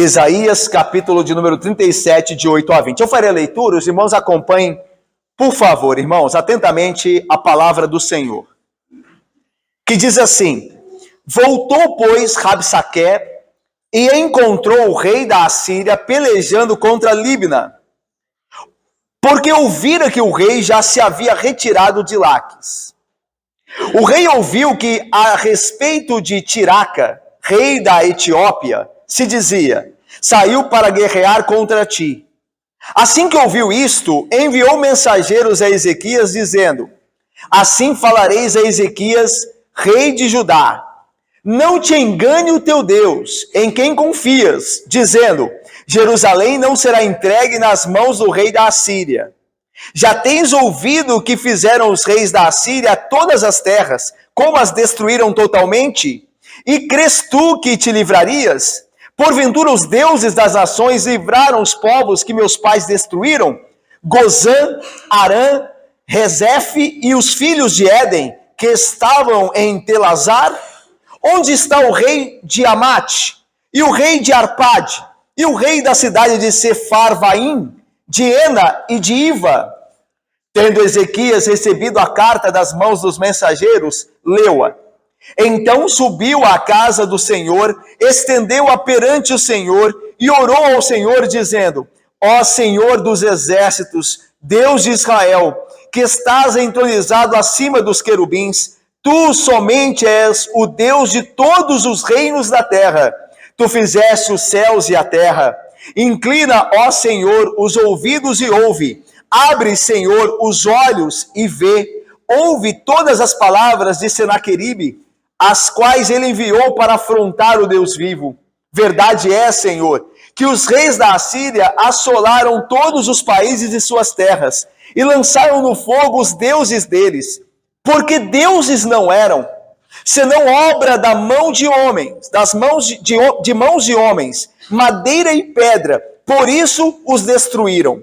Isaías, capítulo de número 37, de 8 a 20. Eu farei a leitura, os irmãos acompanhem, por favor, irmãos, atentamente a palavra do Senhor, que diz assim: Voltou, pois, Rabsaque e encontrou o rei da Assíria pelejando contra Líbna, porque ouvira que o rei já se havia retirado de Laques. O rei ouviu que, a respeito de Tiraca, rei da Etiópia, se dizia: saiu para guerrear contra ti. Assim que ouviu isto, enviou mensageiros a Ezequias, dizendo: assim falareis a Ezequias, rei de Judá: não te engane o teu Deus, em quem confias, dizendo: Jerusalém não será entregue nas mãos do rei da Assíria. Já tens ouvido o que fizeram os reis da Assíria a todas as terras, como as destruíram totalmente? E crês tu que te livrarias? Porventura os deuses das nações livraram os povos que meus pais destruíram? Gozã, Arã, Rezefe e os filhos de Éden, que estavam em Telazar? Onde está o rei de Amate, e o rei de Arpade, e o rei da cidade de Sefarvaim, de Ena e de Iva? Tendo Ezequias recebido a carta das mãos dos mensageiros, leu-a. Então subiu à casa do Senhor, estendeu-a perante o Senhor e orou ao Senhor, dizendo: ó Senhor dos exércitos, Deus de Israel, que estás entronizado acima dos querubins, tu somente és o Deus de todos os reinos da terra. Tu fizeste os céus e a terra. Inclina, ó Senhor, os ouvidos e ouve. Abre, Senhor, os olhos e vê. Ouve todas as palavras de Senaqueribe, as quais ele enviou para afrontar o Deus vivo. Verdade é, Senhor, que os reis da Assíria assolaram todos os países de suas terras e lançaram no fogo os deuses deles, porque deuses não eram, senão obra da mão de homens, das mãos de mãos de homens, madeira e pedra, por isso os destruíram.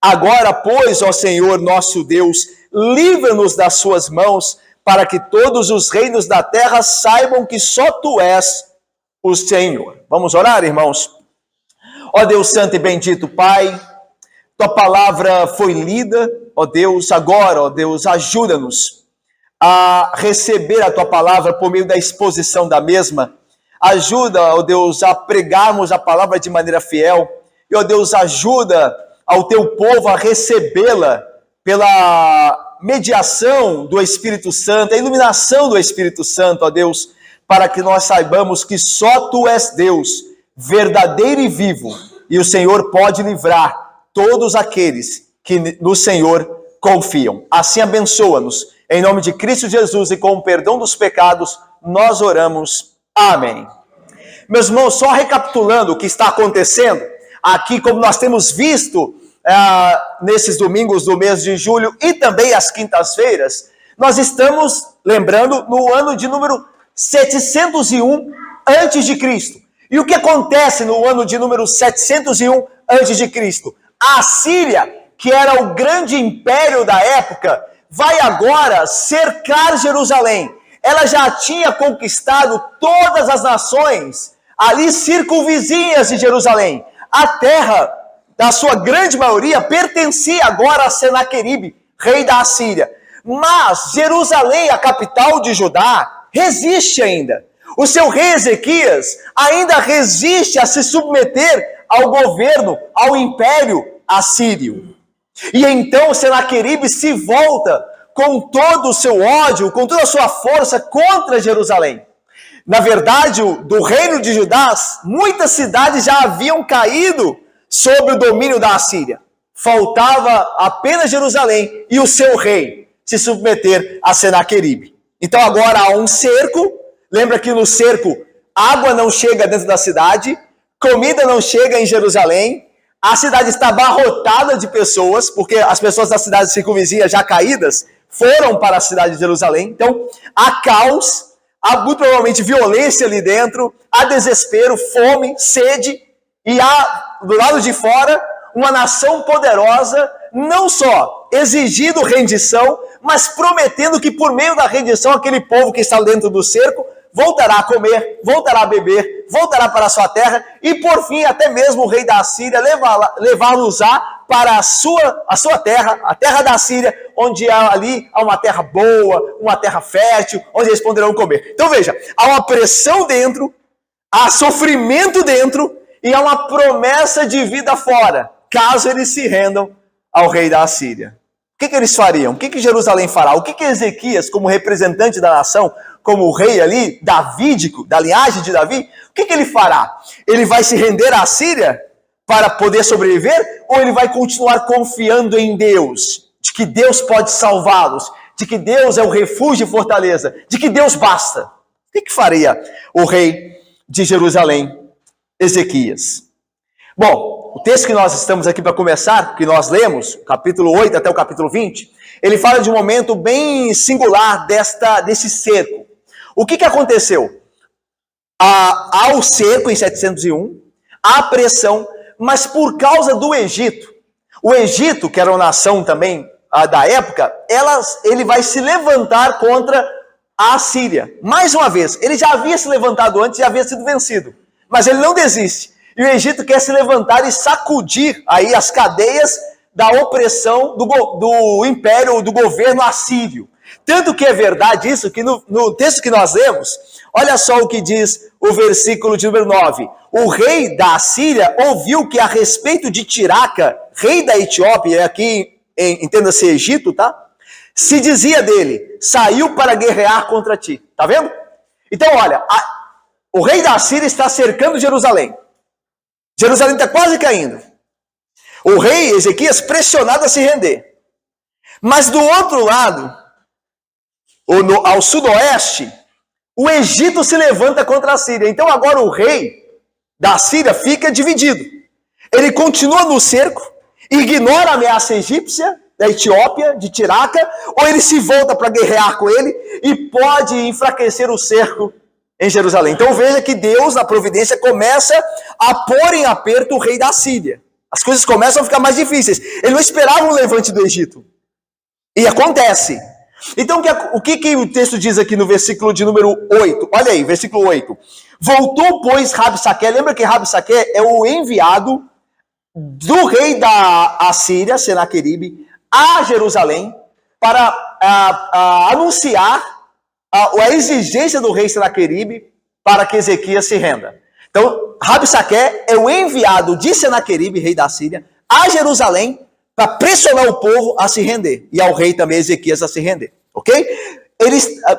Agora, pois, ó Senhor nosso Deus, livra-nos das suas mãos, para que todos os reinos da terra saibam que só tu és o Senhor. Vamos orar, irmãos? Ó Deus santo e bendito Pai, tua palavra foi lida, ó Deus, agora, ó Deus, ajuda-nos a receber a tua palavra por meio da exposição da mesma. Ajuda, ó Deus, a pregarmos a palavra de maneira fiel. E, ó Deus, ajuda ao teu povo a recebê-la pela mediação do Espírito Santo, a iluminação do Espírito Santo, ó Deus, para que nós saibamos que só tu és Deus, verdadeiro e vivo, e o Senhor pode livrar todos aqueles que no Senhor confiam. Assim abençoa-nos. Em nome de Cristo Jesus e com o perdão dos pecados, nós oramos. Amém. Meus irmãos, só recapitulando o que está acontecendo, aqui como nós temos visto nesses domingos do mês de julho e também às quintas-feiras, nós estamos lembrando no ano de número 701 a.C. E o que acontece no ano de número 701 a.C.? A Assíria, que era o grande império da época, vai agora cercar Jerusalém. Ela já tinha conquistado todas as nações ali circunvizinhas de Jerusalém. A terra, da sua grande maioria, pertencia agora a Senaqueribe, rei da Assíria. Mas Jerusalém, a capital de Judá, resiste ainda. O seu rei Ezequias ainda resiste a se submeter ao governo, ao império assírio. E então Senaqueribe se volta com todo o seu ódio, com toda a sua força contra Jerusalém. Na verdade, do reino de Judá, muitas cidades já haviam caído sob o domínio da Assíria. Faltava apenas Jerusalém e o seu rei se submeter a Senaqueribe. Então agora há um cerco. Lembra que no cerco água não chega dentro da cidade, comida não chega em Jerusalém, a cidade está abarrotada de pessoas, porque as pessoas da cidade circunvizinha já caídas foram para a cidade de Jerusalém. Então há caos, há muito provavelmente violência ali dentro, há desespero, fome, sede, e há do lado de fora uma nação poderosa, não só exigindo rendição, mas prometendo que por meio da rendição aquele povo que está dentro do cerco voltará a comer, voltará a beber, voltará para a sua terra, e por fim, até mesmo o rei da Síria levá-los-á para a sua terra, a terra da Síria, onde ali há uma terra boa, uma terra fértil, onde eles poderão comer. Então veja, há uma pressão dentro, há sofrimento dentro, e há uma promessa de vida fora, caso eles se rendam ao rei da Síria. O que eles fariam? O que Jerusalém fará? O que Ezequias, como representante da nação, como o rei ali, davídico, da linhagem de Davi, o que ele fará? Ele vai se render à Síria para poder sobreviver? Ou ele vai continuar confiando em Deus? De que Deus pode salvá-los? De que Deus é o refúgio e fortaleza? De que Deus basta? O que faria o rei de Jerusalém, Ezequias? Bom, o texto que nós estamos aqui para começar, que nós lemos, capítulo 8 até o capítulo 20, ele fala de um momento bem singular desse cerco. O que aconteceu? Há o cerco em 701, há a pressão, mas por causa do Egito. O Egito, que era uma nação também da época, ele vai se levantar contra a Síria. Mais uma vez, ele já havia se levantado antes e havia sido vencido, mas ele não desiste. E o Egito quer se levantar e sacudir aí as cadeias da opressão do império, do governo assírio. Tanto que é verdade isso, que no texto que nós lemos, olha só o que diz o versículo de número 9. O rei da Assíria ouviu que a respeito de Tiraca, rei da Etiópia, aqui entenda-se Egito, tá? Se dizia dele, saiu para guerrear contra ti. Tá vendo? Então olha, o rei da Assíria está cercando Jerusalém. Jerusalém está quase caindo. O rei Ezequias pressionado a se render. Mas do outro lado, ao sudoeste, o Egito se levanta contra a Síria. Então agora o rei da Síria fica dividido. Ele continua no cerco, ignora a ameaça egípcia, da Etiópia, de Tiraca, ou ele se volta para guerrear com ele e pode enfraquecer o cerco em Jerusalém. Então veja que Deus, na providência, começa a pôr em aperto o rei da Síria. As coisas começam a ficar mais difíceis. Ele não esperava um levante do Egito. E acontece. Então o que o texto diz aqui no versículo de número 8? Olha aí, versículo 8. Voltou, pois, Rabsaque. Lembra que Rabsaque é o enviado do rei da Assíria, Senaqueribe, a Jerusalém, para anunciar a exigência do rei Senaqueribe para que Ezequias se renda. Então, Rabsaque é o enviado de Senaqueribe, rei da Síria, a Jerusalém, para pressionar o povo a se render. E ao rei também, Ezequias, a se render. Ok?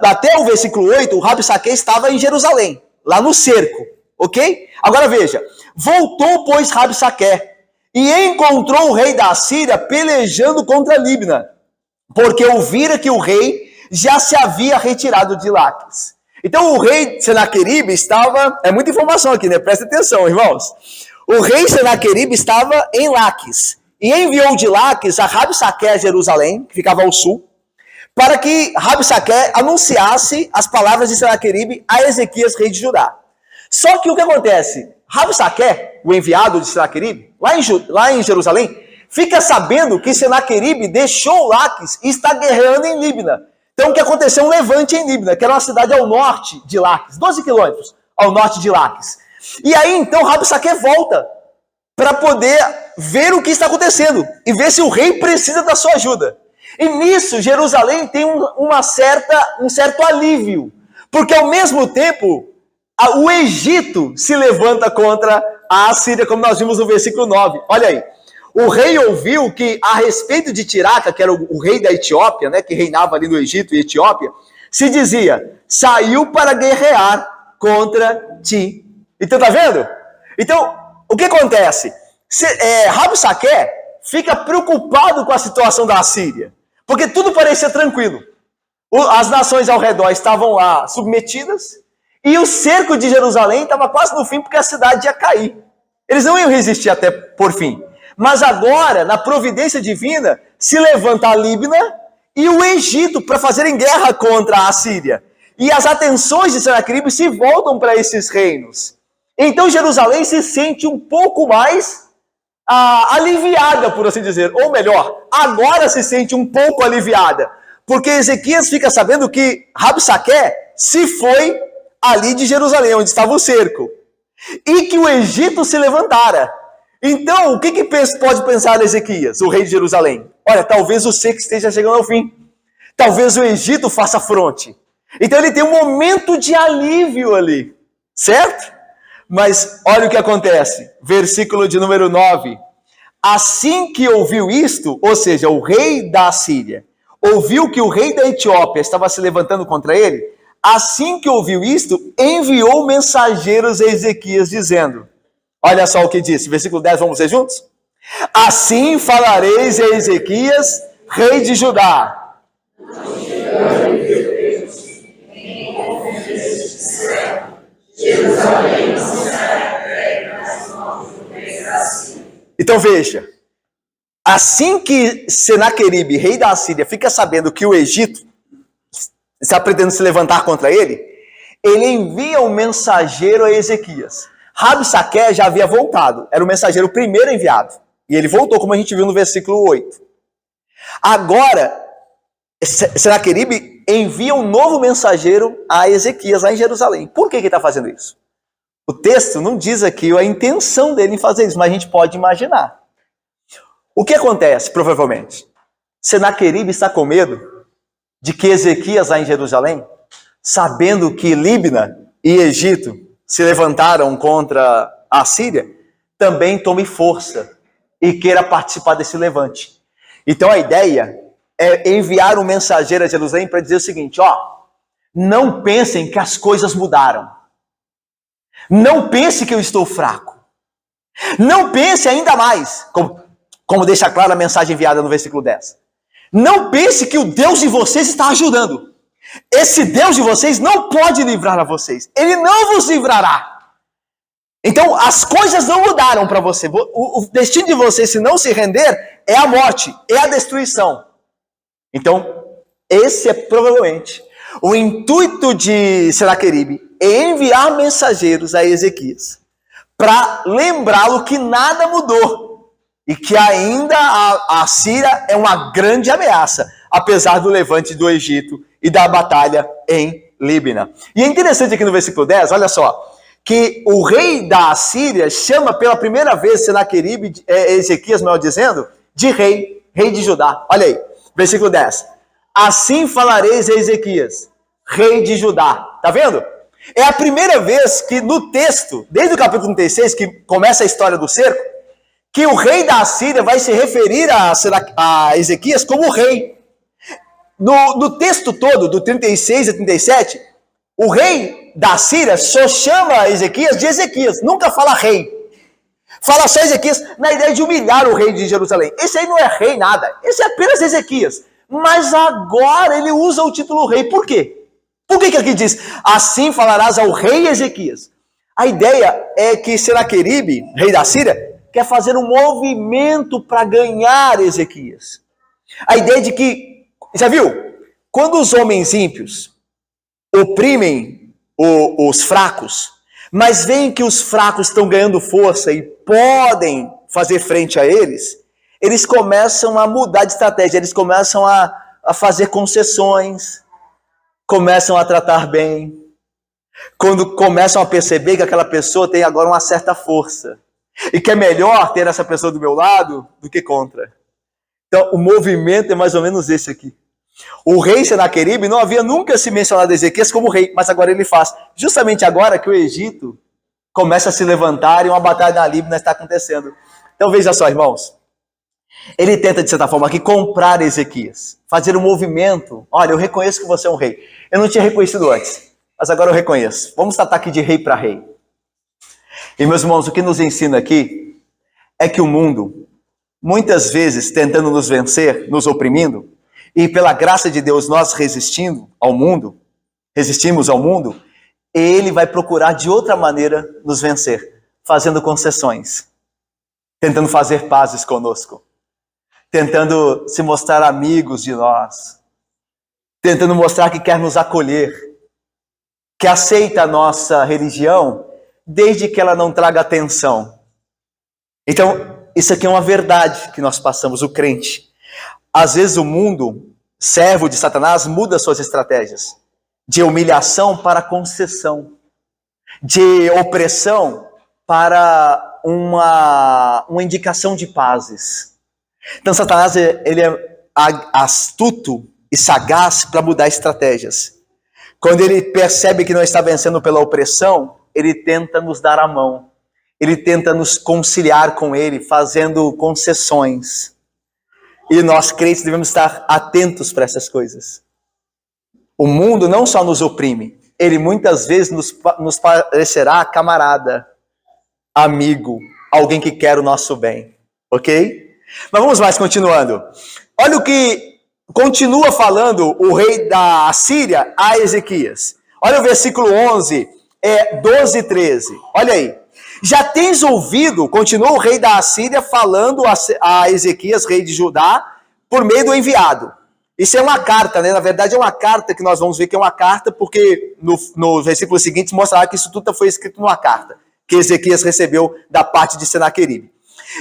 Até o versículo 8, o Rabsaque estava em Jerusalém, lá no cerco. Ok? Agora veja. Voltou, pois, Rabsaque, e encontrou o rei da Síria pelejando contra Líbna, porque ouvira que o rei já se havia retirado de Laques. Então o rei Senaqueribe estava... É muita informação aqui, né? Presta atenção, irmãos. O rei Senaqueribe estava em Laques e enviou de Laques a Rabsaque a Jerusalém, que ficava ao sul, para que Rabsaque anunciasse as palavras de Senaqueribe a Ezequias, rei de Judá. Só que o que acontece? Rabsaque, o enviado de Senaqueribe, lá em Jerusalém, fica sabendo que Senaqueribe deixou Laques e está guerreando em Líbna. Então, o que aconteceu? Um levante em Líbna, que era uma cidade ao norte de Laques, 12 quilômetros ao norte de Laques. E aí, então, Rabsaque volta para poder ver o que está acontecendo e ver se o rei precisa da sua ajuda. E nisso, Jerusalém tem um certo alívio, porque ao mesmo tempo, o Egito se levanta contra a Assíria, como nós vimos no versículo 9. Olha aí. O rei ouviu que, a respeito de Tiraca, que era o rei da Etiópia, né, que reinava ali no Egito e Etiópia, se dizia, saiu para guerrear contra ti. Então, tá vendo? Então, o que acontece? Rabsaque fica preocupado com a situação da Assíria, porque tudo parecia tranquilo. As nações ao redor estavam lá submetidas, e o cerco de Jerusalém estava quase no fim, porque a cidade ia cair. Eles não iam resistir até por fim. Mas agora, na providência divina, se levanta a Líbna e o Egito para fazerem guerra contra a Assíria. E as atenções de Senaqueribe se voltam para esses reinos. Então Jerusalém se sente um pouco mais aliviada, por assim dizer. Ou melhor, agora se sente um pouco aliviada. Porque Ezequias fica sabendo que Rabsaque se foi ali de Jerusalém, onde estava o cerco. e que o Egito se levantara. Então, o que pode pensar Ezequias, o rei de Jerusalém? Olha, talvez o seco esteja chegando ao fim. Talvez o Egito faça fronte. Então ele tem um momento de alívio ali, certo? Mas olha o que acontece. Versículo de número 9. Assim que ouviu isto, ou seja, o rei da Assíria, ouviu que o rei da Etiópia estava se levantando contra ele, assim que ouviu isto, enviou mensageiros a Ezequias dizendo, olha só o que disse, versículo 10, vamos ver juntos? Assim falareis a Ezequias, rei de Judá. Então veja, assim que Senaqueribe, rei da Assíria, fica sabendo que o Egito está pretendendo se levantar contra ele, ele envia um mensageiro a Ezequias. Rabsaque já havia voltado, era o mensageiro primeiro enviado, e ele voltou, como a gente viu no versículo 8. Agora, Senaqueribe envia um novo mensageiro a Ezequias lá em Jerusalém. Por que ele está fazendo isso? O texto não diz aqui a intenção dele em fazer isso, mas a gente pode imaginar. O que acontece, provavelmente? Senaqueribe está com medo de que Ezequias lá em Jerusalém, sabendo que Líbina e Egito se levantaram contra a Síria, também tome força e queira participar desse levante. Então a ideia é enviar um mensageiro a Jerusalém para dizer o seguinte, não pensem que as coisas mudaram. Não pense que eu estou fraco. Não pense ainda mais, como deixa claro a mensagem enviada no versículo 10. Não pense que o Deus de vocês está ajudando. Esse Deus de vocês não pode livrar a vocês. Ele não vos livrará. Então, as coisas não mudaram para você. O destino de você, se não se render, é a morte, é a destruição. Então, esse é provavelmente o intuito de Senaqueribe, é enviar mensageiros a Ezequias para lembrá-lo que nada mudou e que ainda a Síria é uma grande ameaça, apesar do levante do Egito e da batalha em Líbina. E é interessante aqui no versículo 10, olha só, que o rei da Assíria chama pela primeira vez Senaqueribe, Ezequias, melhor dizendo, de rei de Judá. Olha aí, versículo 10. Assim falareis a Ezequias, rei de Judá. Tá vendo? É a primeira vez que no texto, desde o capítulo 36, que começa a história do cerco, que o rei da Assíria vai se referir a Ezequias como rei. No texto todo, do 36 a 37, o rei da Síria só chama Ezequias de Ezequias, nunca fala rei. Fala só Ezequias na ideia de humilhar o rei de Jerusalém. Esse aí não é rei nada, esse é apenas Ezequias. Mas agora ele usa o título rei. Por quê? Por que aqui diz, assim falarás ao rei Ezequias? A ideia é que Senaqueribe, rei da Síria, quer fazer um movimento para ganhar Ezequias. A ideia de que, já viu? Quando os homens ímpios oprimem os fracos, mas veem que os fracos estão ganhando força e podem fazer frente a eles, eles começam a mudar de estratégia, eles começam a fazer concessões, começam a tratar bem, quando começam a perceber que aquela pessoa tem agora uma certa força, e que é melhor ter essa pessoa do meu lado do que contra. Então, o movimento é mais ou menos esse aqui. O rei Senaqueribe não havia nunca se mencionado Ezequias como rei, mas agora ele faz. Justamente agora que o Egito começa a se levantar e uma batalha na Líbia está acontecendo. Então veja só, irmãos. Ele tenta, de certa forma, aqui comprar Ezequias. Fazer um movimento. Olha, eu reconheço que você é um rei. Eu não tinha reconhecido antes, mas agora eu reconheço. Vamos tratar aqui de rei para rei. E meus irmãos, o que nos ensina aqui é que o mundo, muitas vezes tentando nos vencer, nos oprimindo, e pela graça de Deus nós resistimos ao mundo, ele vai procurar de outra maneira nos vencer, fazendo concessões, tentando fazer pazes conosco, tentando se mostrar amigos de nós, tentando mostrar que quer nos acolher, que aceita a nossa religião, desde que ela não traga atenção. Então, isso aqui é uma verdade que nós passamos, o crente. Às vezes o mundo, servo de Satanás, muda suas estratégias de humilhação para concessão, de opressão para uma indicação de pazes. Então Satanás, ele é astuto e sagaz para mudar estratégias. Quando ele percebe que não está vencendo pela opressão, ele tenta nos dar a mão. Ele tenta nos conciliar com ele, fazendo concessões. E nós, crentes, devemos estar atentos para essas coisas. O mundo não só nos oprime, ele muitas vezes nos parecerá camarada, amigo, alguém que quer o nosso bem. Ok? Mas vamos mais, continuando. Olha o que continua falando o rei da Assíria a Ezequias. Olha o versículo 11, 12 e 13. Olha aí. Já tens ouvido, continua o rei da Assíria falando a Ezequias, rei de Judá, por meio do enviado. Isso é uma carta, né? Na verdade é uma carta que nós vamos ver que é uma carta, porque no versículo seguinte mostrará que isso tudo foi escrito numa carta, que Ezequias recebeu da parte de Senaqueribe.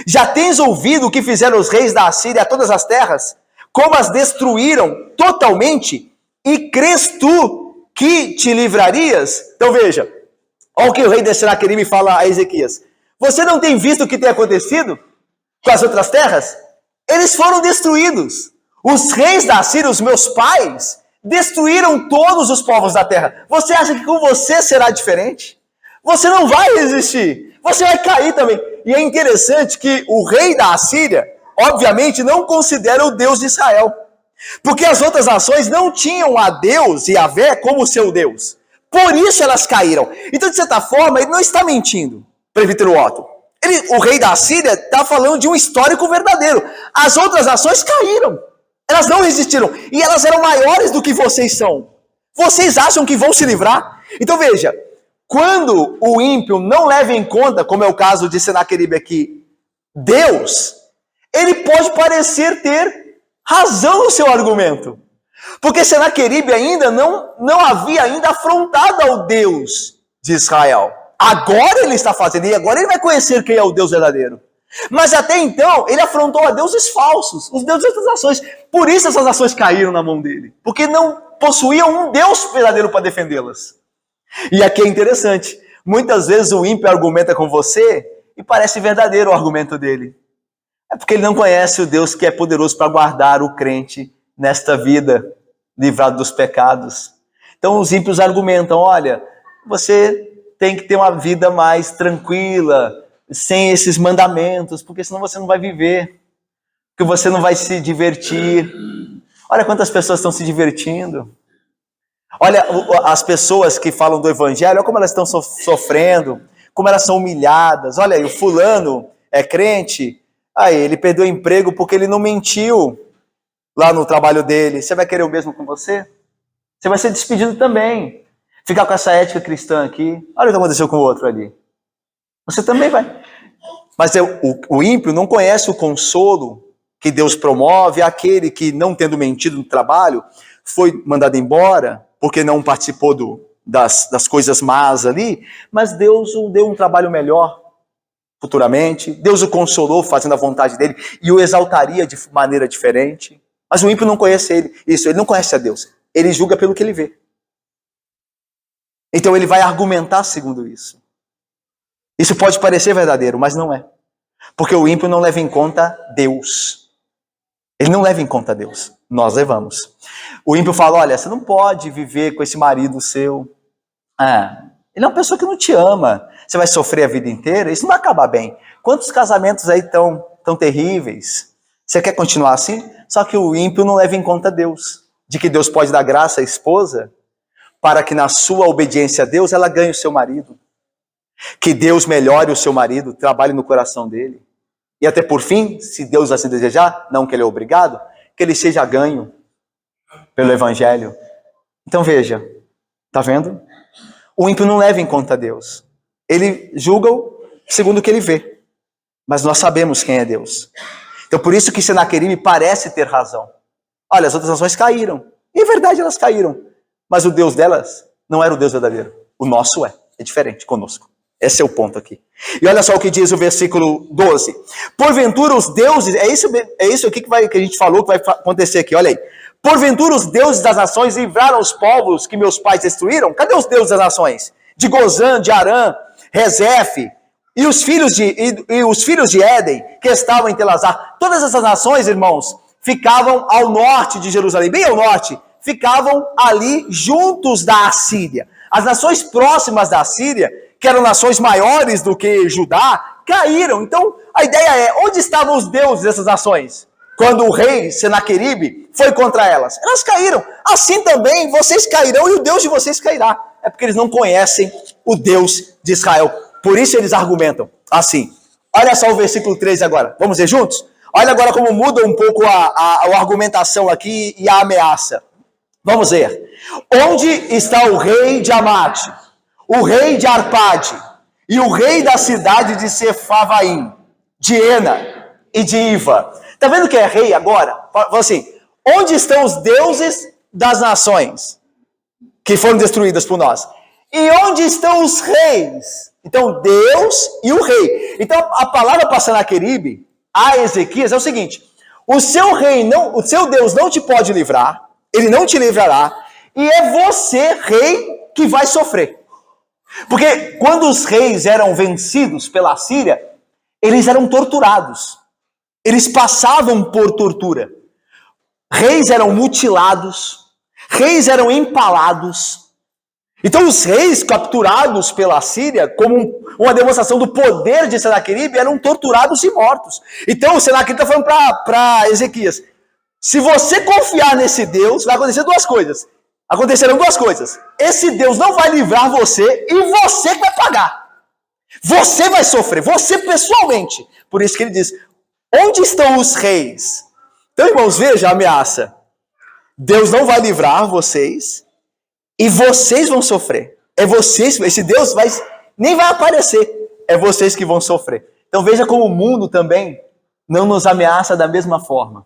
Já tens ouvido o que fizeram os reis da Assíria a todas as terras? Como as destruíram totalmente? E crês tu que te livrarias? Então veja, olha o que o rei de Senaqueribe fala a Ezequias. Você não tem visto o que tem acontecido com as outras terras? Eles foram destruídos. Os reis da Assíria, os meus pais, destruíram todos os povos da terra. Você acha que com você será diferente? Você não vai resistir. Você vai cair também. E é interessante que o rei da Assíria, obviamente, não considera o Deus de Israel. Porque as outras nações não tinham a Deus, Yahvé, como seu Deus. Por isso elas caíram. Então, de certa forma, ele não está mentindo, presbítero Otto. O rei da Assíria está falando de um histórico verdadeiro. As outras nações caíram. Elas não resistiram. E elas eram maiores do que vocês são. Vocês acham que vão se livrar? Então veja, quando o ímpio não leva em conta, como é o caso de Senaqueribe aqui, Deus, ele pode parecer ter razão no seu argumento. Porque Senaqueribe ainda não havia ainda afrontado ao Deus de Israel. Agora ele está fazendo, e agora ele vai conhecer quem é o Deus verdadeiro. Mas até então, ele afrontou a deuses falsos, os deuses das nações. Por isso essas nações caíram na mão dele. Porque não possuíam um Deus verdadeiro para defendê-las. E aqui é interessante. Muitas vezes o ímpio argumenta com você e parece verdadeiro o argumento dele. É porque ele não conhece o Deus que é poderoso para guardar o crente nesta vida, livrado dos pecados. Então os ímpios argumentam, olha, você tem que ter uma vida mais tranquila, sem esses mandamentos, porque senão você não vai viver, porque você não vai se divertir. Olha quantas pessoas estão se divertindo. Olha as pessoas que falam do evangelho, olha como elas estão sofrendo, como elas são humilhadas. Olha aí, o fulano é crente, aí ele perdeu o emprego porque ele não mentiu lá no trabalho dele. Você vai querer o mesmo com você? Você vai ser despedido também. Ficar com essa ética cristã aqui. Olha o que aconteceu com o outro ali. Você também vai. Mas o ímpio não conhece o consolo que Deus promove, aquele que, não tendo mentido no trabalho, foi mandado embora, porque não participou das coisas más ali, mas Deus o deu um trabalho melhor futuramente, Deus o consolou fazendo a vontade dele, e o exaltaria de maneira diferente. Mas o ímpio não conhece ele não conhece a Deus, ele julga pelo que ele vê. Então ele vai argumentar segundo isso. Isso pode parecer verdadeiro, mas não é. Porque o ímpio não leva em conta Deus. Ele não leva em conta Deus. Nós levamos. O ímpio fala, olha, você não pode viver com esse marido seu. Ele é uma pessoa que não te ama. Você vai sofrer a vida inteira? Isso não vai acabar bem. Quantos casamentos aí tão terríveis? Você quer continuar assim? Só que o ímpio não leva em conta Deus. De que Deus pode dar graça à esposa para que na sua obediência a Deus ela ganhe o seu marido. Que Deus melhore o seu marido, trabalhe no coração dele. E até por fim, se Deus assim desejar, não que ele é obrigado, que ele seja ganho pelo evangelho. Então veja, tá vendo? O ímpio não leva em conta Deus. Ele julga segundo o que ele vê. Mas nós sabemos quem é Deus. Então por isso que Senaqueribe parece ter razão. Olha, as outras nações caíram. E é verdade, elas caíram. Mas o Deus delas não era o Deus verdadeiro. O nosso é diferente conosco. Esse é o ponto aqui. E olha só o que diz o versículo 12. Porventura os deuses... É isso aqui que a gente falou que vai acontecer aqui. Olha aí. Porventura os deuses das nações livraram os povos que meus pais destruíram? Cadê os deuses das nações? De Gozã, de Arã, Rezefe e os filhos de Éden, que estavam em Telazar. Todas essas nações, irmãos, ficavam ao norte de Jerusalém, bem ao norte, ficavam ali juntos da Assíria. As nações próximas da Assíria, que eram nações maiores do que Judá, caíram. Então, a ideia é, onde estavam os deuses dessas nações? Quando o rei Senaqueribe foi contra elas, elas caíram. Assim também vocês cairão e o Deus de vocês cairá. É porque eles não conhecem o Deus de Israel. Por isso eles argumentam assim. Olha só o versículo 13 agora. Vamos ver juntos? Olha agora como muda um pouco a argumentação aqui e a ameaça. Vamos ver. Onde está o rei de Amate, o rei de Arpade e o rei da cidade de Sefavaim, de Ena e de Iva? Está vendo que é rei agora? Fala assim, onde estão os deuses das nações que foram destruídas por nós? E onde estão os reis? Então, Deus e o rei. Então, a palavra para Senaqueribe, a Ezequias, é o seguinte: o seu Deus não te pode livrar, ele não te livrará, e é você, rei, que vai sofrer. Porque quando os reis eram vencidos pela Síria, eles eram torturados. Eles passavam por tortura. Reis eram mutilados, reis eram empalados. Então os reis capturados pela Síria, como uma demonstração do poder de Senaqueribe, eram torturados e mortos. Então o Senaqueribe está falando para Ezequias, se você confiar nesse Deus, vai acontecer duas coisas. Acontecerão duas coisas. Esse Deus não vai livrar você e você que vai pagar. Você vai sofrer, você pessoalmente. Por isso que ele diz, onde estão os reis? Então, irmãos, veja a ameaça. Deus não vai livrar vocês e vocês vão sofrer. É vocês, esse Deus nem vai aparecer. É vocês que vão sofrer. Então veja como o mundo também não nos ameaça da mesma forma.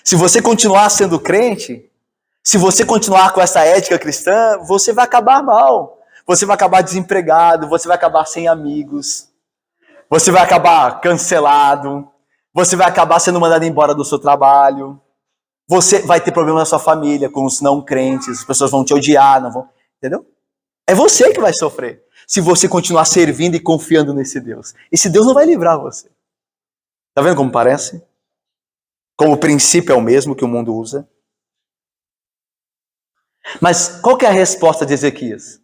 Se você continuar sendo crente, se você continuar com essa ética cristã, você vai acabar mal. Você vai acabar desempregado, você vai acabar sem amigos, você vai acabar cancelado, você vai acabar sendo mandado embora do seu trabalho, você vai ter problema na sua família com os não crentes, as pessoas vão te odiar, não vão, entendeu? É você que vai sofrer, se você continuar servindo e confiando nesse Deus. Esse Deus não vai livrar você. Tá vendo como parece? Como o princípio é o mesmo que o mundo usa. Mas qual que é a resposta de Ezequias?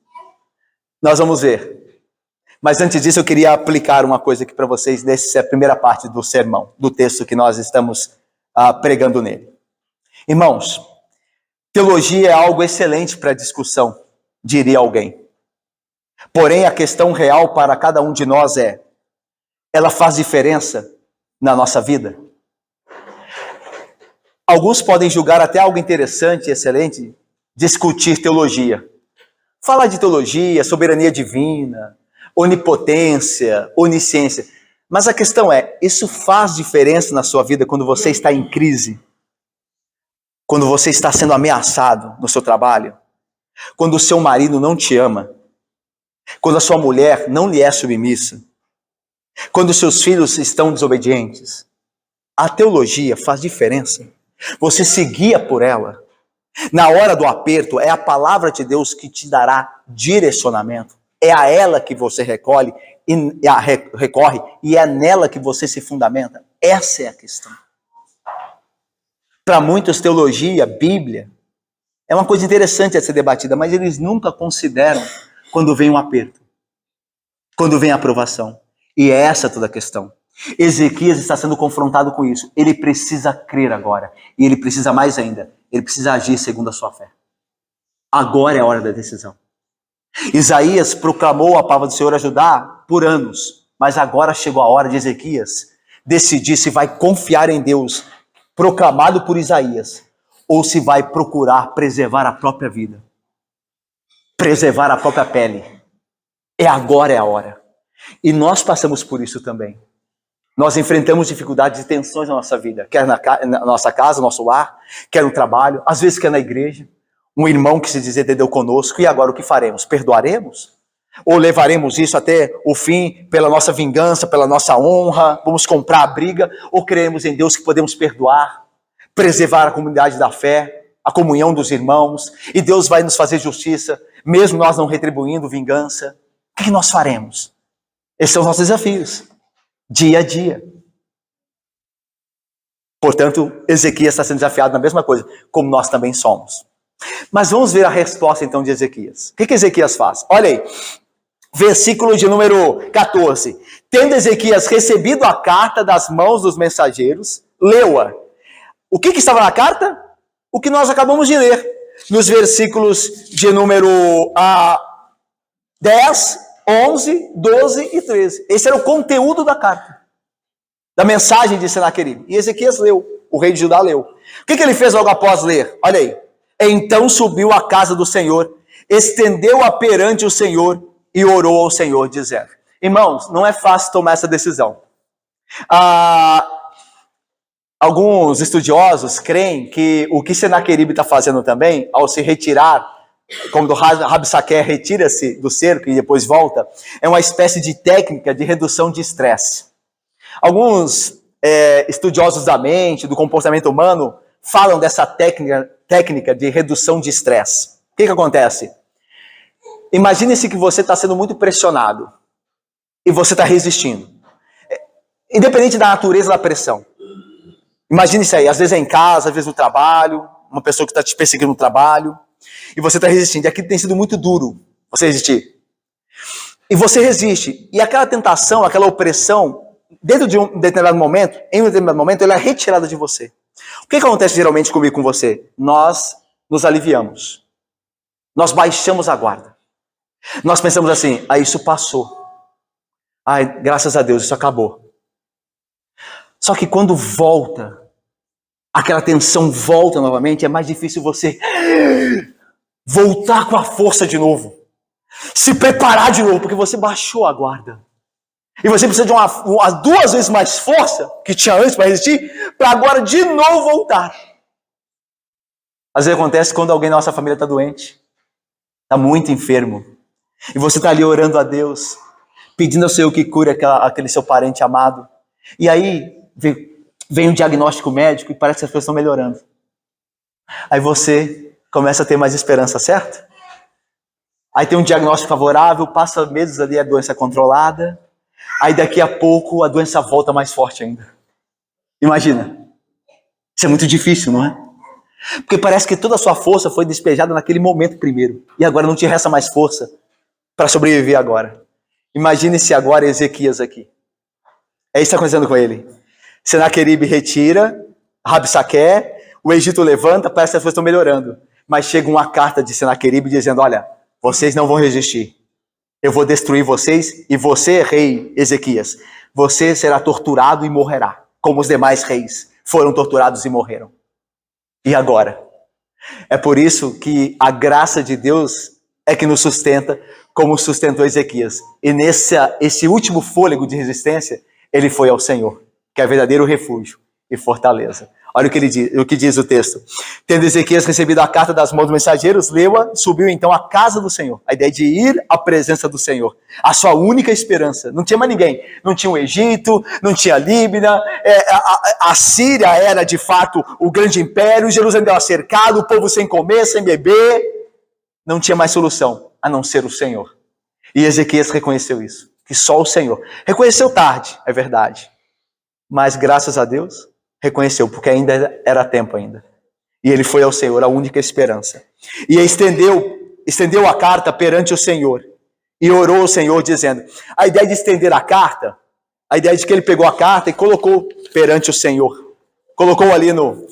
Nós vamos ver. Mas antes disso eu queria aplicar uma coisa aqui para vocês, nessa primeira parte do sermão, do texto que nós estamos pregando nele. Irmãos, teologia é algo excelente para discussão, diria alguém. Porém, a questão real para cada um de nós é, ela faz diferença na nossa vida? Alguns podem julgar até algo interessante e excelente discutir teologia. Falar de teologia, soberania divina, onipotência, onisciência. Mas a questão é, isso faz diferença na sua vida quando você está em crise? Quando você está sendo ameaçado no seu trabalho? Quando o seu marido não te ama? Quando a sua mulher não lhe é submissa? Quando os seus filhos estão desobedientes? A teologia faz diferença. Você se guia por ela. Na hora do aperto, é a palavra de Deus que te dará direcionamento. É a ela que você recorre e é nela que você se fundamenta. Essa é a questão. Para muitos, teologia, Bíblia, é uma coisa interessante a ser debatida, mas eles nunca consideram quando vem um aperto, quando vem a aprovação. E é essa toda a questão. Ezequias está sendo confrontado com isso. Ele precisa crer agora. E ele precisa mais ainda. Ele precisa agir segundo a sua fé. Agora é a hora da decisão. Isaías proclamou a palavra do Senhor a Judá por anos. Mas agora chegou a hora de Ezequias decidir se vai confiar em Deus, proclamado por Isaías, ou se vai procurar preservar a própria vida. Preservar a própria pele. Agora é a hora. E nós passamos por isso também. Nós enfrentamos dificuldades e tensões na nossa vida, quer na nossa casa, no nosso lar, quer no trabalho, às vezes quer na igreja. Um irmão que se desentendeu conosco, e agora o que faremos? Perdoaremos? Ou levaremos isso até o fim pela nossa vingança, pela nossa honra? Vamos comprar a briga? Ou cremos em Deus que podemos perdoar, preservar a comunidade da fé, a comunhão dos irmãos, e Deus vai nos fazer justiça, mesmo nós não retribuindo vingança? O que nós faremos? Esses são os nossos desafios, dia a dia. Portanto, Ezequias está sendo desafiado na mesma coisa, como nós também somos. Mas vamos ver a resposta então de Ezequias. O que Ezequias faz? Olha aí, versículo de número 14. Tendo Ezequias recebido a carta das mãos dos mensageiros, leu-a. O que estava na carta? O que nós acabamos de ler, nos versículos de número 10, 11, 12 e 13. Esse era o conteúdo da carta, da mensagem de Senaqueribe. E Ezequias leu, o rei de Judá leu. O que ele fez logo após ler? Olha aí. Então subiu à casa do Senhor, estendeu-a perante o Senhor e orou ao Senhor, dizendo... Irmãos, não é fácil tomar essa decisão. Alguns estudiosos creem que o que Senaqueribe está fazendo também, ao se retirar, como Rabsaquer retira-se do cerco e depois volta, é uma espécie de técnica de redução de estresse. Alguns estudiosos da mente, do comportamento humano, falam dessa técnica de redução de estresse. O que acontece? Imagine-se que você está sendo muito pressionado e você está resistindo. Independente da natureza da pressão. Imagine isso aí, às vezes é em casa, às vezes no trabalho, uma pessoa que está te perseguindo no trabalho, e você está resistindo. E aquilo tem sido muito duro, você resistir. E você resiste. E aquela tentação, aquela opressão, dentro de um determinado momento, em um determinado momento, ela é retirada de você. O que acontece geralmente comigo e com você? Nós nos aliviamos. Nós baixamos a guarda. Nós pensamos assim, isso passou. Graças a Deus, isso acabou. Só que quando volta, aquela tensão volta novamente, é mais difícil você voltar com a força de novo. Se preparar de novo, porque você baixou a guarda. E você precisa de uma 2 vezes mais força que tinha antes para resistir, para agora de novo voltar. Às vezes acontece quando alguém da nossa família está doente, está muito enfermo, e você está ali orando a Deus, pedindo ao Senhor que cure aquele seu parente amado. E aí vem um diagnóstico médico e parece que as coisas estão melhorando. Aí você começa a ter mais esperança, certo? Aí tem um diagnóstico favorável, passa meses ali, a doença é controlada. Aí daqui a pouco a doença volta mais forte ainda. Imagina. Isso é muito difícil, não é? Porque parece que toda a sua força foi despejada naquele momento primeiro. E agora não te resta mais força para sobreviver agora. Imagine-se agora Ezequias aqui. É isso que está acontecendo com ele. Senaqueribe retira, Rabsaquer, o Egito levanta, parece que as coisas estão melhorando. Mas chega uma carta de Senaqueribe dizendo, olha, vocês não vão resistir. Eu vou destruir vocês e você, rei Ezequias, você será torturado e morrerá, como os demais reis foram torturados e morreram. E agora? É por isso que a graça de Deus é que nos sustenta, como sustentou Ezequias. E esse último fôlego de resistência, ele foi ao Senhor, que é verdadeiro refúgio e fortaleza. Olha o que diz o texto. Tendo Ezequias recebido a carta das mãos dos mensageiros, leu-a, subiu então à casa do Senhor. A ideia de ir à presença do Senhor. A sua única esperança. Não tinha mais ninguém. Não tinha o Egito, não tinha a Líbia. A Síria era de fato o grande império. Jerusalém estava cercado, o povo sem comer, sem beber. Não tinha mais solução a não ser o Senhor. E Ezequias reconheceu isso. Que só o Senhor. Reconheceu tarde, é verdade. Mas graças a Deus, reconheceu, porque ainda era tempo ainda. E ele foi ao Senhor, a única esperança. E estendeu a carta perante o Senhor. E orou ao Senhor dizendo, a ideia de estender a carta, a ideia de que ele pegou a carta e colocou perante o Senhor. Colocou ali no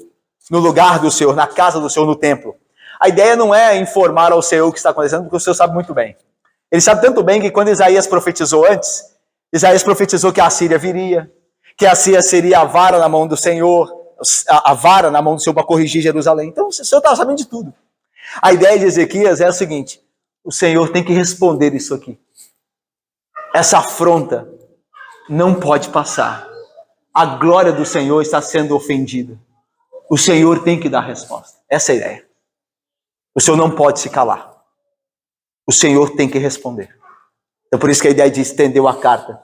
lugar do Senhor, na casa do Senhor, no templo. A ideia não é informar ao Senhor o que está acontecendo, porque o Senhor sabe muito bem. Ele sabe tanto bem que quando Isaías profetizou antes, Isaías profetizou que a Síria viria, que a Síria seria a vara na mão do Senhor, a vara na mão do Senhor para corrigir Jerusalém. Então o Senhor estava sabendo de tudo. A ideia de Ezequias é a seguinte, o Senhor tem que responder isso aqui. Essa afronta não pode passar. A glória do Senhor está sendo ofendida. O Senhor tem que dar resposta. Essa é a ideia. O Senhor não pode se calar. O Senhor tem que responder. É por isso que a ideia de estendeu a carta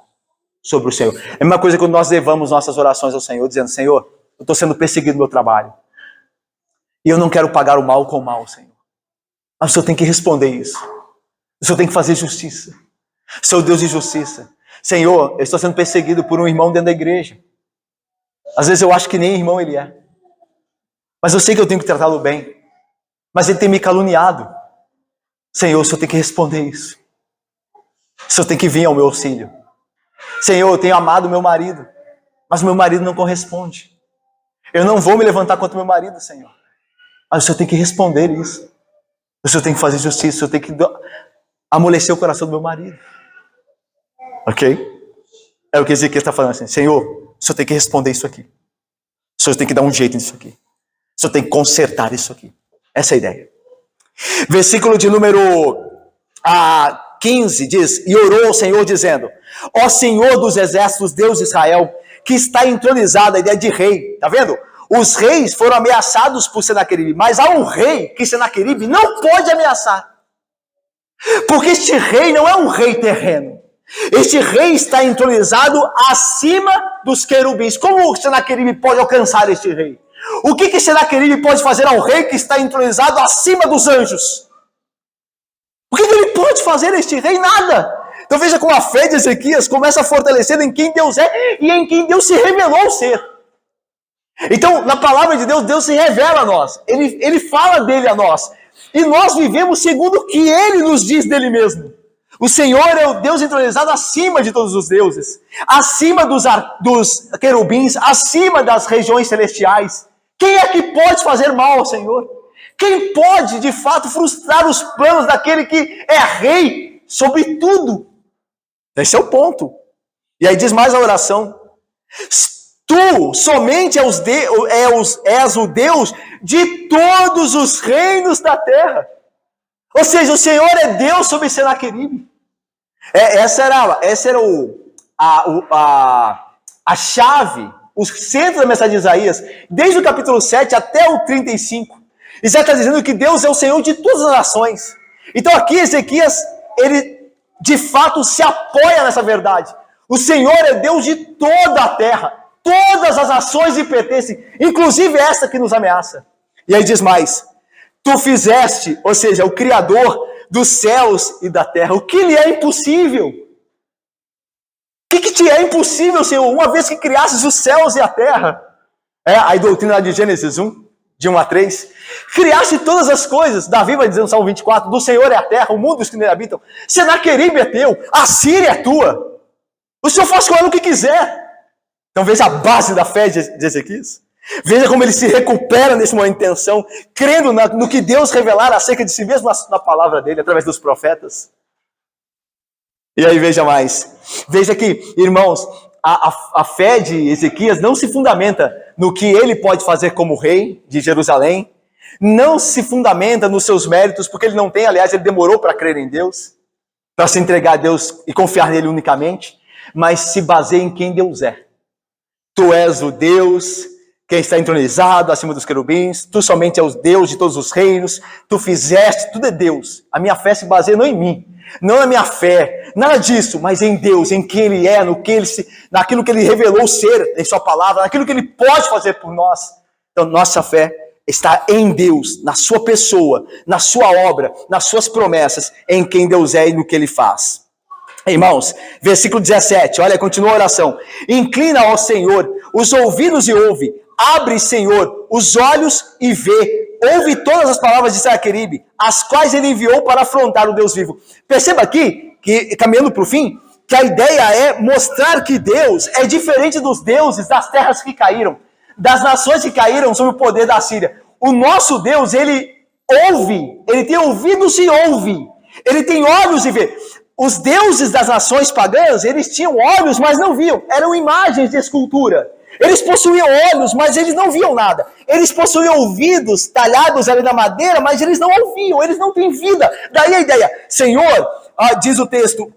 sobre o Senhor. É a mesma coisa quando nós levamos nossas orações ao Senhor, dizendo, Senhor, eu estou sendo perseguido no meu trabalho. E eu não quero pagar o mal com o mal, Senhor. Mas o Senhor tem que responder isso. O Senhor tem que fazer justiça. Seu Deus de justiça. Senhor, eu estou sendo perseguido por um irmão dentro da igreja. Às vezes eu acho que nem irmão ele é. Mas eu sei que eu tenho que tratá-lo bem. Mas ele tem me caluniado. Senhor, o Senhor tem que responder isso. O Senhor tem que vir ao meu auxílio. Senhor, eu tenho amado meu marido, mas meu marido não corresponde. Eu não vou me levantar contra meu marido, Senhor. Mas o Senhor tem que responder isso. O Senhor tem que fazer justiça. O Senhor tem que amolecer o coração do meu marido. Ok? É o que Ezequiel está falando assim. Senhor, o Senhor tem que responder isso aqui. O Senhor tem que dar um jeito nisso aqui. O Senhor tem que consertar isso aqui. Essa é a ideia. Versículo de número 15 diz: E orou ao Senhor dizendo: Ó Senhor dos exércitos, Deus de Israel, que está entronizado, a ideia de rei. Tá vendo? Os reis foram ameaçados por Senaqueribe, mas há um rei que Senaqueribe não pode ameaçar. Porque este rei não é um rei terreno. Este rei está entronizado acima dos querubins. Como Senaqueribe pode alcançar este rei? O que Senaqueribe pode fazer ao rei que está entronizado acima dos anjos? O que ele pode fazer a este rei? Nada. Então veja como a fé de Ezequias começa a fortalecer em quem Deus é e em quem Deus se revelou ser. Então, na palavra de Deus, Deus se revela a nós. Ele fala dele a nós. E nós vivemos segundo o que ele nos diz dele mesmo. O Senhor é o Deus entronizado acima de todos os deuses. Acima dos querubins, acima das regiões celestiais. Quem é que pode fazer mal ao Senhor? Quem pode, de fato, frustrar os planos daquele que é rei sobre tudo? Esse é o ponto. E aí diz mais a oração: Tu somente és o Deus de todos os reinos da terra. Ou seja, o Senhor é Deus sobre Senaqueribe. Essa era a chave, o centro da mensagem de Isaías, desde o capítulo 7 até o 35. Isaías está dizendo que Deus é o Senhor de todas as nações. Então aqui Ezequias, ele de fato se apoia nessa verdade. O Senhor é Deus de toda a terra. Todas as nações lhe pertencem, inclusive essa que nos ameaça. E aí diz mais: Tu fizeste, ou seja, o Criador dos céus e da terra. O que lhe é impossível? O que te é impossível, Senhor, uma vez que criastes os céus e a terra? A doutrina de Gênesis 1, de 1 a 3. Criaste todas as coisas. Davi vai dizer no Salmo 24, do Senhor é a terra, o mundo dos que nele habitam. Senaqueribe é teu, a Síria é tua. O Senhor faz com ela o que quiser. Então veja a base da fé de Ezequias. Veja como ele se recupera nesse momento de tensão, crendo no que Deus revelar acerca de si mesmo na palavra dele, através dos profetas. E aí veja mais. Veja que, irmãos, a fé de Ezequias não se fundamenta no que ele pode fazer como rei de Jerusalém, não se fundamenta nos seus méritos, porque ele não tem, aliás, ele demorou para crer em Deus, para se entregar a Deus e confiar nele unicamente, mas se baseia em quem Deus é. Tu és o Deus, quem está entronizado acima dos querubins, tu somente és o Deus de todos os reinos, tu fizeste, tudo é Deus. A minha fé se baseia não em mim, não na minha fé, nada disso, mas em Deus, em quem Ele é, naquilo que Ele revelou ser em Sua palavra, naquilo que Ele pode fazer por nós. Então nossa fé está em Deus, na Sua pessoa, na Sua obra, nas Suas promessas, em quem Deus é e no que Ele faz. Irmãos, versículo 17, olha, continua a oração. Inclina ao Senhor os ouvidos e ouve. Abre, Senhor, os olhos e vê. Ouve todas as palavras de Senaqueribe, as quais ele enviou para afrontar o Deus vivo. Perceba aqui, que caminhando para o fim, que a ideia é mostrar que Deus é diferente dos deuses das terras que caíram, das nações que caíram sob o poder da Síria. O nosso Deus, ele ouve, ele tem ouvidos e ouve. Ele tem olhos e vê. Os deuses das nações pagãs, eles tinham olhos, mas não viam. Eram imagens de escultura. Eles possuíam olhos, mas eles não viam nada. Eles possuíam ouvidos talhados ali na madeira, mas eles não ouviam, eles não têm vida. Daí a ideia, Senhor, diz o texto,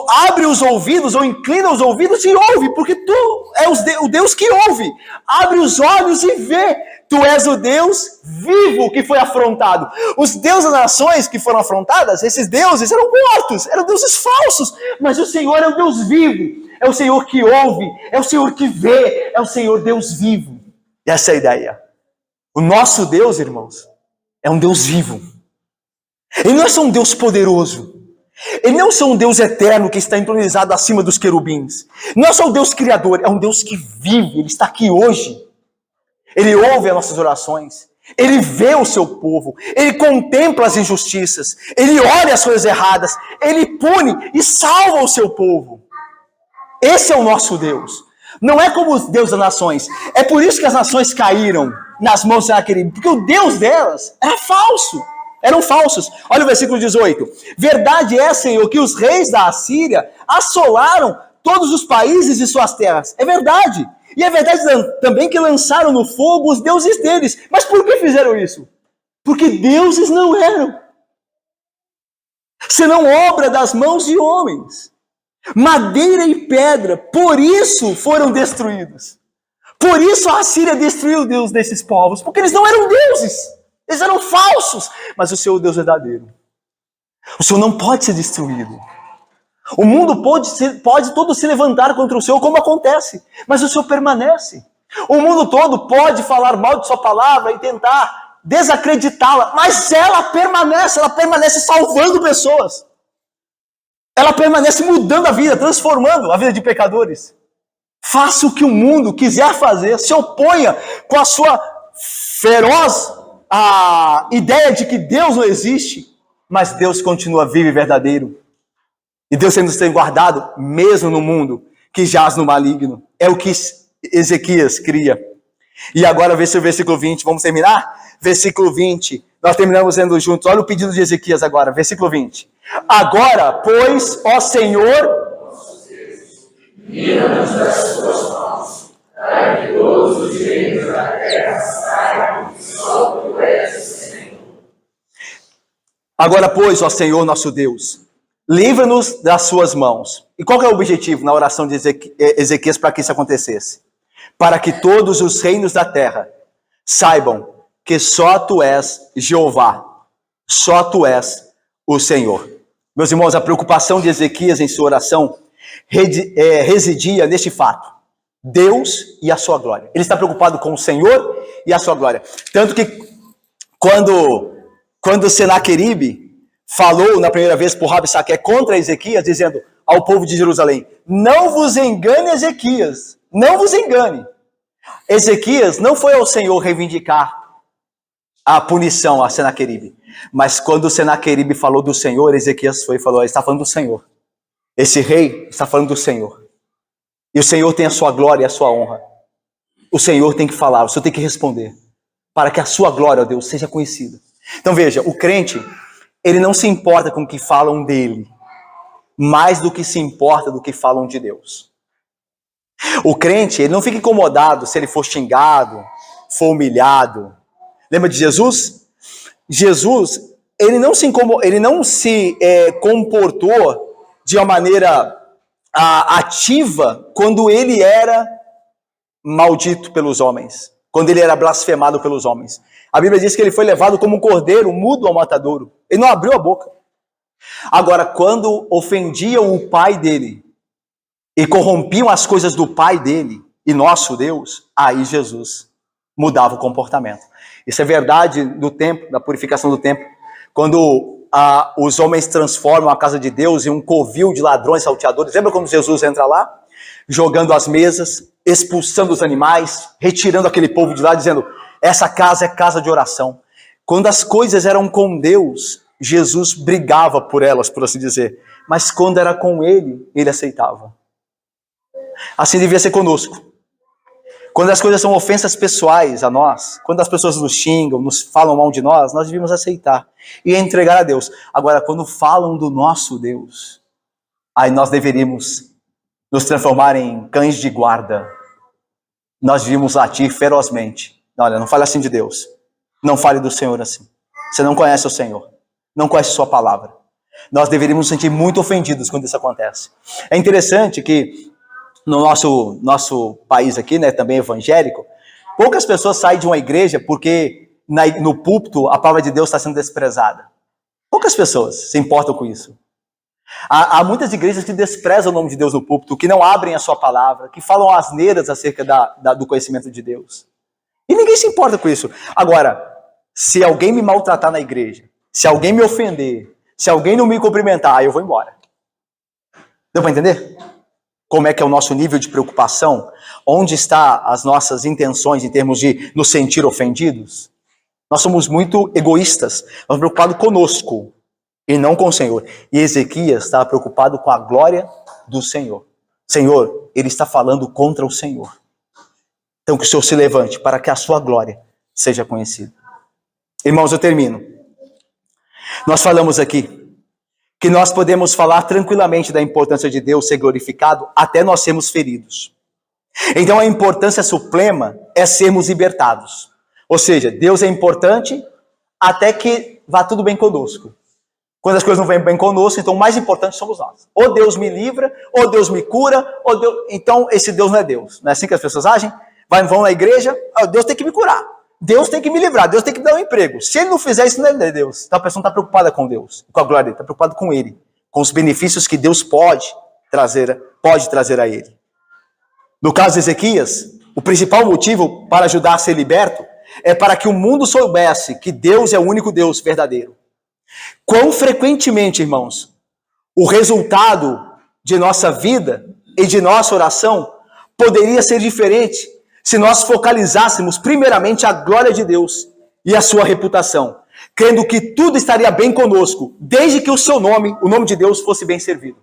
abre os ouvidos ou inclina os ouvidos e ouve, porque tu és o Deus que ouve. Abre os olhos e vê. Tu és o Deus vivo que foi afrontado. Os deuses das nações que foram afrontadas, esses deuses eram mortos, eram deuses falsos. Mas o Senhor é o Deus vivo, é o Senhor que ouve, é o Senhor que vê, é o Senhor Deus vivo. E essa é a ideia. O nosso Deus, irmãos, é um Deus vivo. Ele não é só um Deus poderoso. Ele não é só um Deus eterno que está entronizado acima dos querubins. Não é só o Deus criador, é um Deus que vive, ele está aqui hoje. Ele ouve as nossas orações, ele vê o seu povo, ele contempla as injustiças, ele olha as coisas erradas, ele pune e salva o seu povo. Esse é o nosso Deus. Não é como os deuses das nações. É por isso que as nações caíram nas mãos de Senaqueribe, porque o Deus delas era falso. Eram falsos. Olha o versículo 18. Verdade é, Senhor, que os reis da Assíria assolaram todos os países de suas terras. É verdade. E é verdade também que lançaram no fogo os deuses deles. Mas por que fizeram isso? Porque deuses não eram, senão obra das mãos de homens. Madeira e pedra, por isso foram destruídos. Por isso a Assíria destruiu o Deus desses povos, porque eles não eram deuses, eles eram falsos, mas o Senhor é o Deus verdadeiro. O Senhor não pode ser destruído. O mundo pode todo se levantar contra o Senhor, como acontece, mas o Senhor permanece. O mundo todo pode falar mal de sua palavra e tentar desacreditá-la, mas ela permanece salvando pessoas. Ela permanece mudando a vida, transformando a vida de pecadores. Faça o que o mundo quiser fazer, se oponha com a sua feroz ideia de que Deus não existe, mas Deus continua vivo e verdadeiro. E Deus tem guardado, mesmo no mundo que jaz no maligno. É o que Ezequias cria. E agora, vê se o versículo 20, vamos terminar? Versículo 20, nós terminamos lendo juntos. Olha o pedido de Ezequias agora, versículo 20. Agora, pois, ó Senhor, livra-nos das tuas mãos, para que todos os reinos da terra saibam que só tu és o Senhor. Agora, pois, ó Senhor nosso Deus, livra-nos das suas mãos. E qual que é o objetivo na oração de Ezequias para que isso acontecesse? Para que todos os reinos da terra saibam que só tu és Jeová, só tu és o Senhor. Meus irmãos, a preocupação de Ezequias em sua oração residia neste fato: Deus e a sua glória. Ele está preocupado com o Senhor e a sua glória. Tanto que quando Senaqueribe falou na primeira vez por Rabsaque contra Ezequias, dizendo ao povo de Jerusalém: não vos engane, Ezequias, não vos engane. Ezequias não foi ao Senhor reivindicar a punição a Senaqueribe, mas quando Senaqueribe falou do Senhor, Ezequias foi e falou: ele está falando do Senhor. Esse rei está falando do Senhor. E o Senhor tem a sua glória e a sua honra. O Senhor tem que falar, o Senhor tem que responder, para que a sua glória, ó Deus, seja conhecida. Então veja, o crente, ele não se importa com o que falam dele, mais do que se importa do que falam de Deus. O crente, ele não fica incomodado se ele for xingado, for humilhado. Lembra de Jesus? Jesus, ele não se comportou de uma maneira ativa quando ele era maldito pelos homens, quando ele era blasfemado pelos homens. A Bíblia diz que ele foi levado como um cordeiro mudo ao matadouro. Ele não abriu a boca. Agora, quando ofendiam o pai dele e corrompiam as coisas do pai dele e nosso Deus, aí Jesus mudava o comportamento. Isso é verdade do templo, da purificação do templo. Quando os homens transformam a casa de Deus em um covil de ladrões salteadores. Lembra quando Jesus entra lá? Jogando as mesas, expulsando os animais, retirando aquele povo de lá, dizendo: essa casa é casa de oração. Quando as coisas eram com Deus, Jesus brigava por elas, por assim dizer. Mas quando era com Ele, Ele aceitava. Assim devia ser conosco. Quando as coisas são ofensas pessoais a nós, quando as pessoas nos xingam, nos falam mal de nós devíamos aceitar e entregar a Deus. Agora, quando falam do nosso Deus, aí nós deveríamos nos transformar em cães de guarda. Nós devíamos latir ferozmente. Olha, não fale assim de Deus. Não fale do Senhor assim. Você não conhece o Senhor. Não conhece sua palavra. Nós deveríamos nos sentir muito ofendidos quando isso acontece. É interessante que no nosso país aqui, né, também evangélico, poucas pessoas saem de uma igreja porque no púlpito a palavra de Deus está sendo desprezada. Poucas pessoas se importam com isso. Há muitas igrejas que desprezam o nome de Deus no púlpito, que não abrem a sua palavra, que falam asneiras acerca do conhecimento de Deus. E ninguém se importa com isso. Agora, se alguém me maltratar na igreja, se alguém me ofender, Se alguém não me cumprimentar, eu vou embora. Deu para entender? Como é que é o nosso nível de preocupação? Onde estão as nossas intenções em termos de nos sentir ofendidos? Nós somos muito egoístas. Nós estamos preocupados conosco e não com o Senhor. E Ezequias estava preocupado com a glória do Senhor. Senhor, ele está falando contra o Senhor. Então que o Senhor se levante para que a sua glória seja conhecida. Irmãos, eu termino. Nós falamos aqui que nós podemos falar tranquilamente da importância de Deus ser glorificado até nós sermos feridos. Então a importância suprema é sermos libertados. Ou seja, Deus é importante até que vá tudo bem conosco. Quando as coisas não vêm bem conosco, então o mais importante somos nós. Ou Deus me livra, ou Deus me cura, ou Deus... Então esse Deus não é Deus. Não é assim que as pessoas agem? Vão na igreja, Deus tem que me curar. Deus tem que me livrar, Deus tem que me dar um emprego. Se ele não fizer isso, não é Deus. Então a pessoa não está preocupada com Deus, com a glória dele, está preocupada com ele, com os benefícios que Deus pode trazer a ele. No caso de Ezequias, o principal motivo para ajudar a ser liberto é para que o mundo soubesse que Deus é o único Deus verdadeiro. Quão frequentemente, irmãos, o resultado de nossa vida e de nossa oração poderia ser diferente se nós focalizássemos primeiramente a glória de Deus e a sua reputação, crendo que tudo estaria bem conosco, desde que o seu nome, o nome de Deus, fosse bem servido.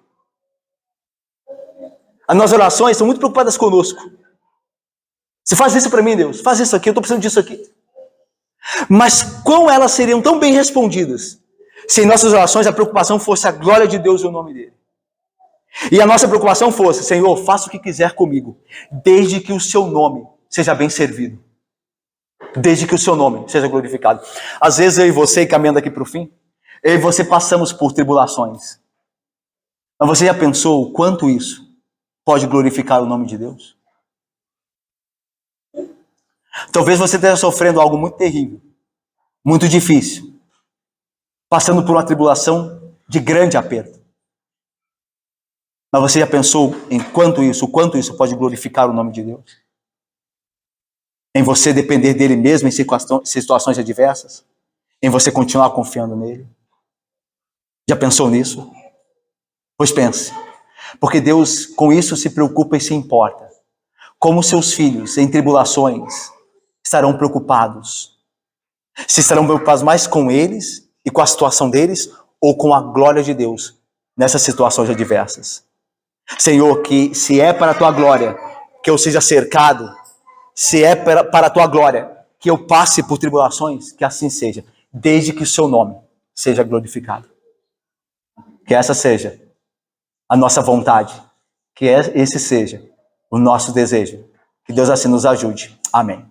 As nossas orações são muito preocupadas conosco. Você faz isso para mim, Deus, faz isso aqui, eu estou precisando disso aqui. Mas como elas seriam tão bem respondidas se em nossas orações a preocupação fosse a glória de Deus e o nome dele? E a nossa preocupação fosse, Senhor, faça o que quiser comigo, desde que o seu nome seja bem servido. Desde que o seu nome seja glorificado. Às vezes eu e você, caminhando aqui para o fim, eu e você passamos por tribulações. Mas você já pensou o quanto isso pode glorificar o nome de Deus? Talvez você esteja sofrendo algo muito terrível, muito difícil, passando por uma tribulação de grande aperto. Mas você já pensou o quanto isso pode glorificar o nome de Deus? Em você depender dele mesmo em situações adversas? Em você continuar confiando nele? Já pensou nisso? Pois pense. Porque Deus com isso se preocupa e se importa. Como seus filhos em tribulações estarão preocupados? Se estarão preocupados mais com eles e com a situação deles ou com a glória de Deus nessas situações adversas? Senhor, que se é para a tua glória que eu seja cercado, se é para a tua glória que eu passe por tribulações, que assim seja, desde que o seu nome seja glorificado. Que essa seja a nossa vontade, que esse seja o nosso desejo. Que Deus assim nos ajude. Amém.